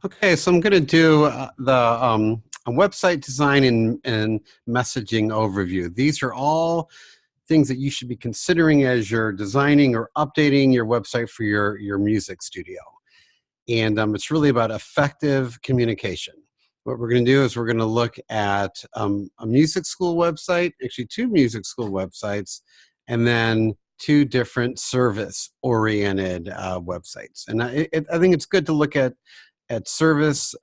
Okay, so I'm going to do a website design and messaging overview. These are all things that you should be considering as you're designing or updating your website for your music studio. And it's really about effective communication. What we're going to do is we're going to look at a music school website, actually two music school websites, and then two different service-oriented websites. And I think it's good to look at service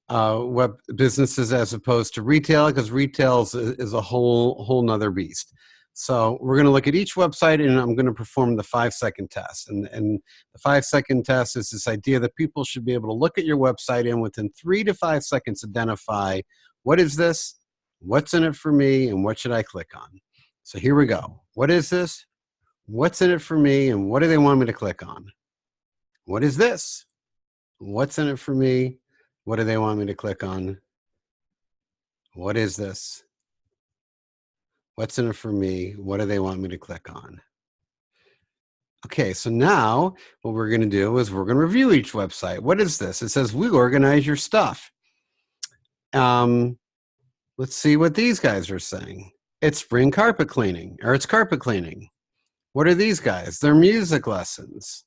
web businesses as opposed to retail, because retail is a whole nother beast. So we're going to look at each website, and I'm going to perform the 5-second test. And the 5-second test is this idea that people should be able to look at your website and within 3 to 5 seconds identify, what is this, what's in it for me, and what should I click on? So here we go. What is this? What's in it for me, and what do they want me to click on? What is this? What's in it for me? What do they want me to click on? What is this? What's in it for me? What do they want me to click on? Okay, so now what we're going to do is we're going to review each website. What is this? It says, we organize your stuff. Let's see what these guys are saying. It's spring carpet cleaning, or it's carpet cleaning. What are these guys? They're music lessons.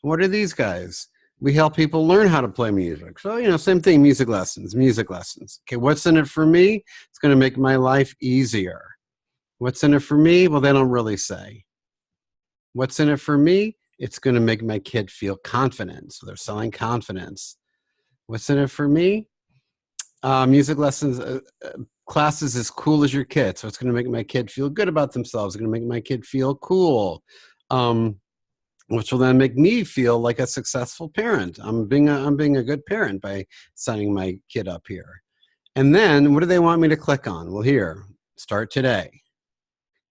What are these guys? We help people learn how to play music. So, same thing, music lessons, music lessons. Okay, what's in it for me? It's going to make my life easier. What's in it for me? Well, they don't really say. What's in it for me? It's going to make my kid feel confident. So they're selling confidence. What's in it for me? Music lessons, classes as cool as your kid. So it's going to make my kid feel good about themselves. It's going to make my kid feel cool. Which will then make me feel like a successful parent. I'm being a good parent by signing my kid up here. And then what do they want me to click on? Well, here, start today.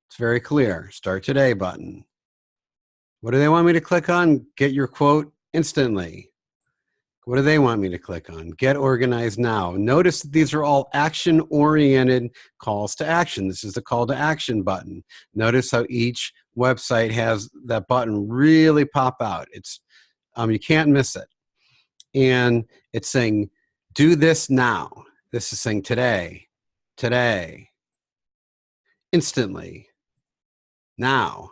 It's very clear, start today button. What do they want me to click on? Get your quote instantly. What do they want me to click on? Get organized now. Notice that these are all action-oriented calls to action. This is the call to action button. Notice how each website has that button really pop out. It's you can't miss it. And it's saying, do this now. This is saying today, instantly, now.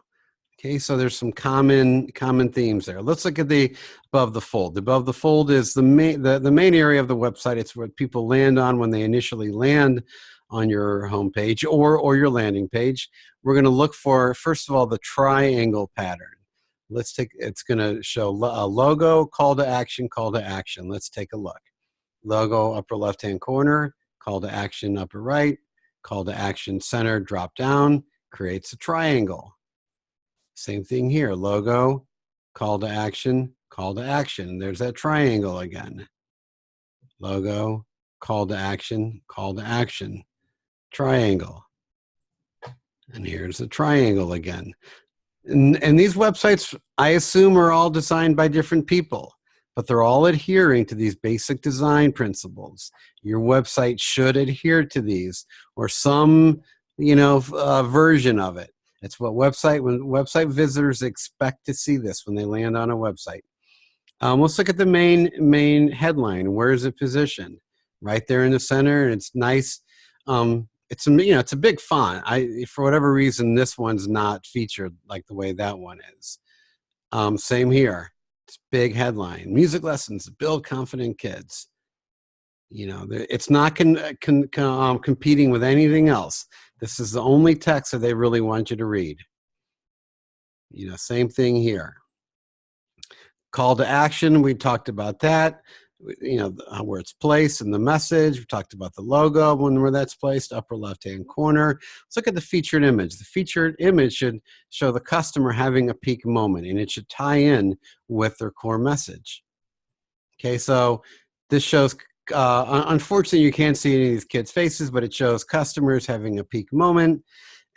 Okay, so there's some common themes there. Let's look at the above the fold. The above the fold is the main area of the website. It's what people land on when they initially land on your homepage or your landing page. We're going to look for, first of all, the triangle pattern. It's going to show a logo, call to action, call to action. Let's take a look. Logo, upper left-hand corner, call to action, upper right, call to action, center, drop down, creates a triangle. Same thing here, logo, call to action, call to action. There's that triangle again. Logo, call to action, triangle. And here's the triangle again. And these websites, I assume, are all designed by different people, but they're all adhering to these basic design principles. Your website should adhere to these, or some, version of it. It's when website visitors expect to see this when they land on a website. Let's look at the main headline. Where is it positioned? Right there in the center, and it's nice. It's a big font. For whatever reason, this one's not featured like the way that one is. Same here. It's big headline. Music lessons build confident kids. It's not competing with anything else. This is the only text that they really want you to read. Same thing here. Call to action, we talked about that. Where it's placed in the message. We talked about the logo, where that's placed, upper left-hand corner. Let's look at the featured image. The featured image should show the customer having a peak moment, and it should tie in with their core message. Okay, so this shows, unfortunately, you can't see any of these kids' faces, but it shows customers having a peak moment.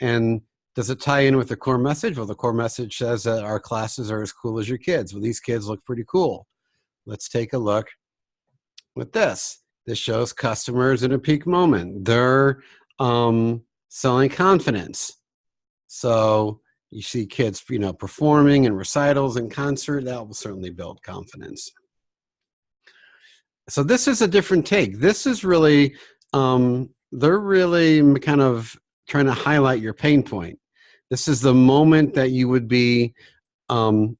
And does it tie in with the core message? Well, the core message says that our classes are as cool as your kids. Well, these kids look pretty cool. Let's take a look with this. This shows customers in a peak moment. They're selling confidence. So you see kids, performing in recitals and concert. That will certainly build confidence. So this is a different take. This is really, they're really kind of trying to highlight your pain point. This is the moment that you would be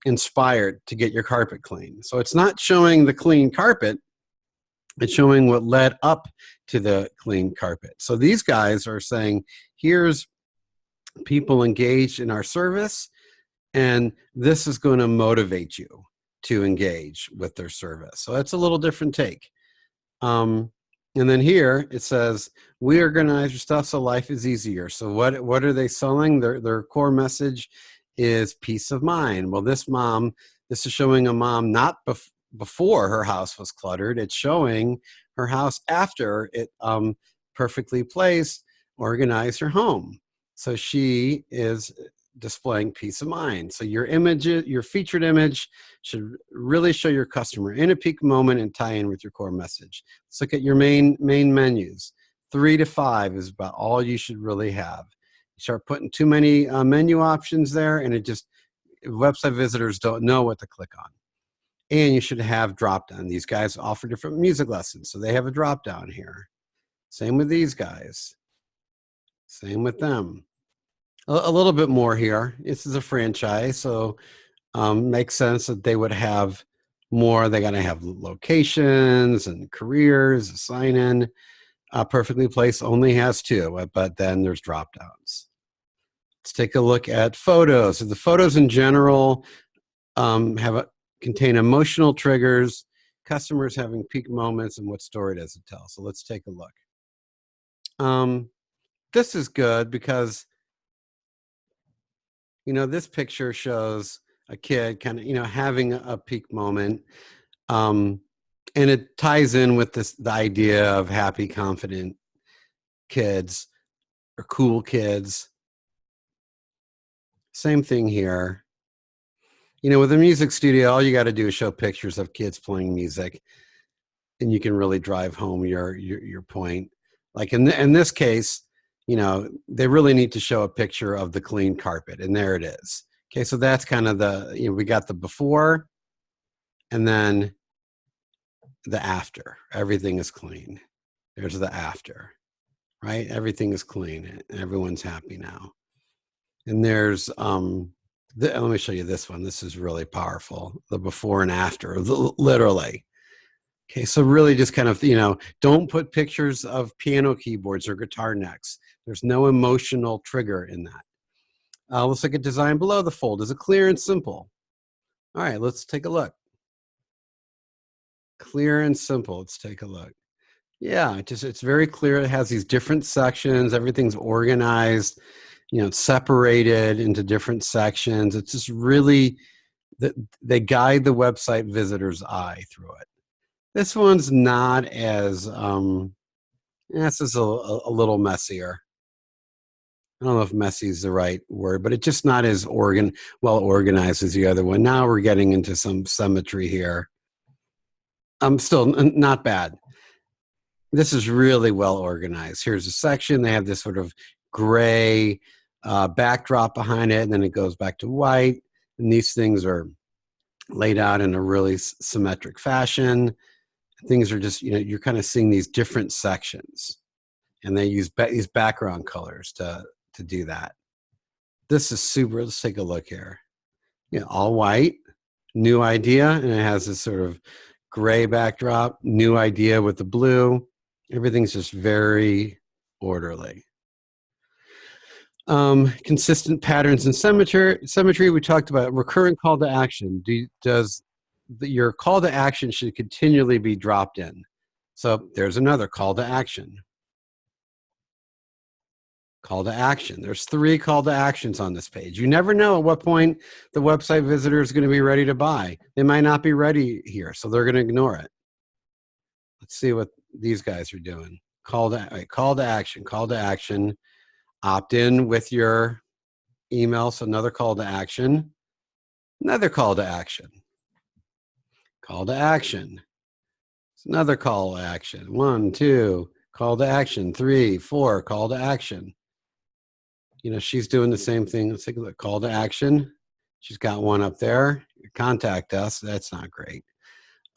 inspired to get your carpet clean. So it's not showing the clean carpet, it's showing what led up to the clean carpet. So these guys are saying, here's people engaged in our service, and this is going to motivate you to engage with their service. So that's a little different take. And then here it says, we organize your stuff so life is easier. So what are they selling? Their core message is peace of mind. Well, this is showing a mom not before her house was cluttered. It's showing her house after it perfectly placed, organized her home. So she is displaying peace of mind. So your image, your featured image should really show your customer in a peak moment and tie in with your core message. Let's look at your main menus. 3 to 5 is about all you should really have. You start putting too many menu options there, and website visitors don't know what to click on. And you should have drop down. These guys offer different music lessons, so they have a drop down here. Same with these guys. Same with them. A little bit more here. This is a franchise, so makes sense that they would have more. They got to have locations and careers, sign in. Perfectly Placed only has 2, but then there's drop downs. Let's take a look at photos. So the photos in general contain emotional triggers, customers having peak moments, and what story does it tell? So let's take a look. This is good because, this picture shows a kid kind of, having a peak moment. And it ties in with the idea of happy, confident kids or cool kids. Same thing here. With a music studio, all you got to do is show pictures of kids playing music, and you can really drive home your point. Like in this case, they really need to show a picture of the clean carpet, and there it is. Okay, so that's kind of we got the before, and then the after. Everything is clean. There's the after, right? Everything is clean, and everyone's happy now. And there's let me show you this one. This is really powerful. The before and after, literally. Okay, so really just kind of, don't put pictures of piano keyboards or guitar necks. There's no emotional trigger in that. Let's look at design below the fold. Is it clear and simple? All right, let's take a look. Clear and simple. Let's take a look. Yeah, it's very clear. It has these different sections. Everything's organized, separated into different sections. It's just really, they guide the website visitor's eye through it. This one's not as, this is a little messier. I don't know if messy is the right word, but it's just not as well organized as the other one. Now we're getting into some symmetry here. Still not bad. This is really well organized. Here's a section. They have this sort of gray backdrop behind it, and then it goes back to white. And these things are laid out in a really symmetric fashion. Things are just, you're kind of seeing these different sections, and they use these background colors to do that. This is super. Let's take a look here. All white, new idea, and it has this sort of gray backdrop, new idea with the blue. Everything's just very orderly. Consistent patterns and symmetry. We talked about recurrent call to action. Your call to action should continually be dropped in. So there's another call to action. Call to action. There's 3 call to actions on this page. You never know at what point the website visitor is going to be ready to buy. They might not be ready here, so they're going to ignore it. Let's see what these guys are doing. Call to action. Opt in with your email. So another call to action. Another call to action. Call to action. Another call to action. 1, 2. Call to action. 3, 4. Call to action. She's doing the same thing. Let's take a look. Call to action. She's got one up there. Contact us. That's not great.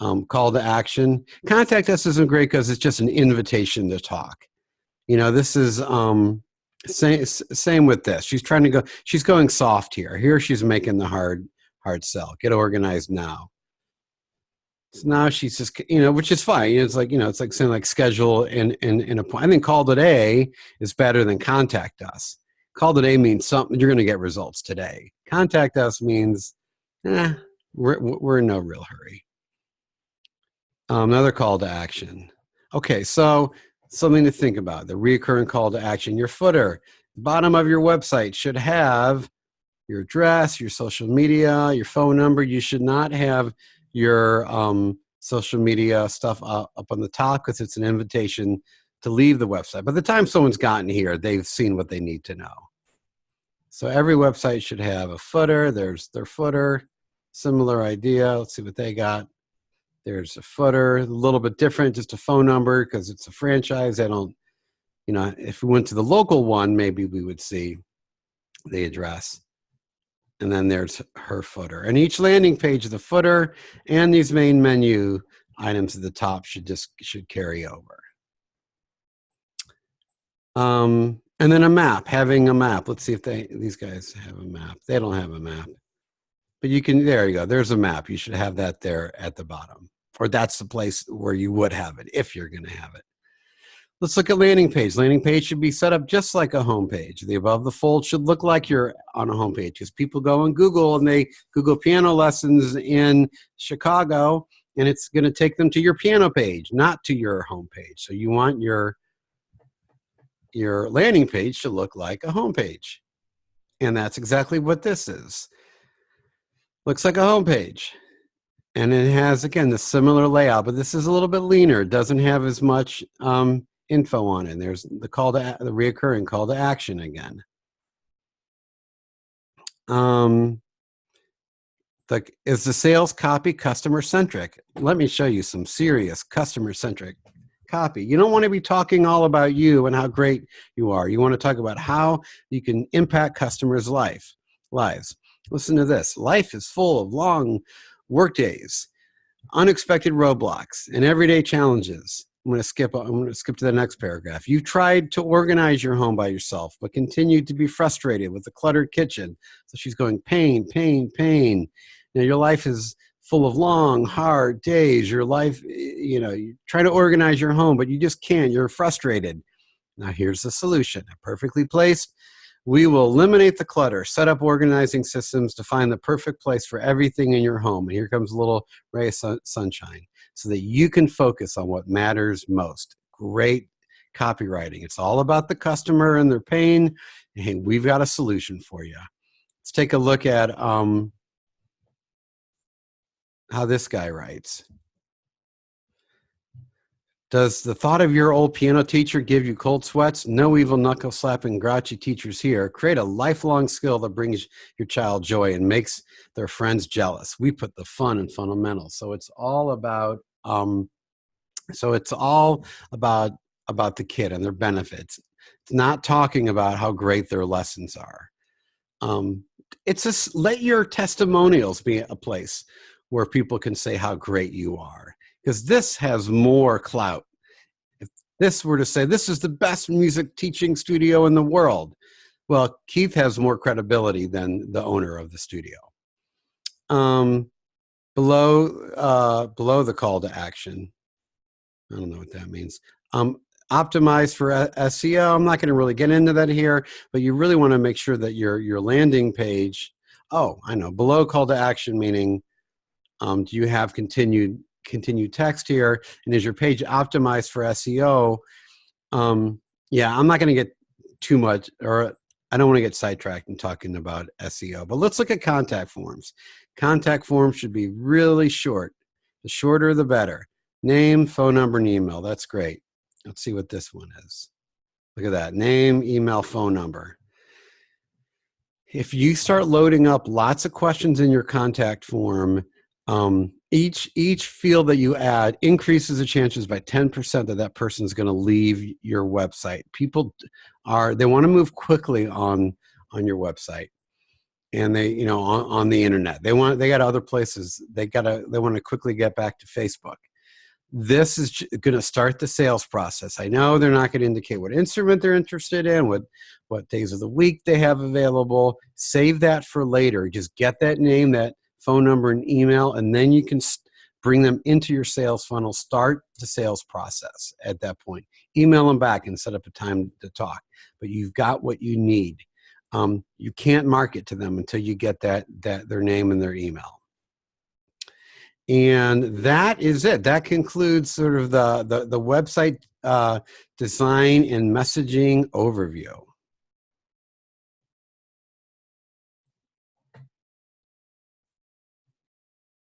Call to action. Contact us isn't great because it's just an invitation to talk. You know, this is same with this. She's going soft here. Here she's making the hard sell. Get organized now. So now she's just, which is fine. It's like, it's like saying like schedule in a point. I think call today is better than contact us. Call today means something, you're going to get results today. Contact us means, we're in no real hurry. Another call to action. Okay, so something to think about, the recurring call to action. Your footer, the bottom of your website should have your address, your social media, your phone number. You should not have your social media stuff up on the top because it's an invitation to leave the website. By the time someone's gotten here, they've seen what they need to know. So every website should have a footer. There's their footer, similar idea. Let's see what they got. There's a footer, a little bit different, just a phone number because it's a franchise. They don't, if we went to the local one, maybe we would see the address. And then there's her footer. And each landing page, the footer and these main menu items at the top should carry over. And then a map, having a map. Let's see if these guys have a map. They don't have a map. But there you go. There's a map. You should have that there at the bottom. Or that's the place where you would have it if you're going to have it. Let's look at landing page. Landing page should be set up just like a home page. The above the fold should look like you're on a home page because people go on Google and they Google piano lessons in Chicago and it's going to take them to your piano page, not to your home page. So you want your landing page to look like a home page. And that's exactly what this is. Looks like a home page. And it has, again, the similar layout, but this is a little bit leaner. It doesn't have as much info on it. There's the reoccurring call to action again. Is the sales copy customer-centric? Let me show you some serious customer-centric copy. You don't want to be talking all about you and how great you are. You want to talk about how you can impact customers' lives. Listen to this. Life is full of long work days, unexpected roadblocks, and everyday challenges. I'm going to skip to the next paragraph. You've tried to organize your home by yourself, but continued to be frustrated with the cluttered kitchen. So she's going pain, pain, pain. Now your life is full of long, hard days. Your life, you try to organize your home, but you just can't. You're frustrated. Now here's the solution. Perfectly placed. We will eliminate the clutter, set up organizing systems to find the perfect place for everything in your home. And here comes a little ray of sunshine so that you can focus on what matters most. Great copywriting. It's all about the customer and their pain. And we've got a solution for you. Let's take a look at how this guy writes. Does the thought of your old piano teacher give you cold sweats? No evil knuckle-slapping grouchy teachers here. Create a lifelong skill that brings your child joy and makes their friends jealous. We put the fun in fundamentals. So it's all about the kid and their benefits. It's not talking about how great their lessons are. It's just let your testimonials be a place where people can say how great you are. Because this has more clout. If this were to say, this is the best music teaching studio in the world, well, Keith has more credibility than the owner of the studio. Below the call to action, I don't know what that means. Optimize for SEO. I'm not going to really get into that here, but you really want to make sure that your landing page, I know, below call to action, meaning do you have continued text here, and is your page optimized for SEO? Yeah, I'm not going to get too much, or I don't want to get sidetracked in talking about SEO, but let's look at contact forms. Contact forms should be really short. The shorter, the better. Name, phone number, and email. That's great. Let's see what this one is. Look at that. Name, email, phone number. If you start loading up lots of questions in your contact form, each field that you add increases the chances by 10% that person's going to leave your website. People they want to move quickly on your website. and they, you know, on the internet. They got other places. They want to quickly get back to Facebook. This is going to start the sales process. I know they're not going to indicate what instrument they're interested in, what days of the week they have available. Save that for later. Just get that name, that phone number, and email, and then you can bring them into your sales funnel. Start the sales process at that point. Email them back and set up a time to talk. But you've got what you need. You can't market to them until you get their name and their email. And that is it. That concludes sort of the website design and messaging overview.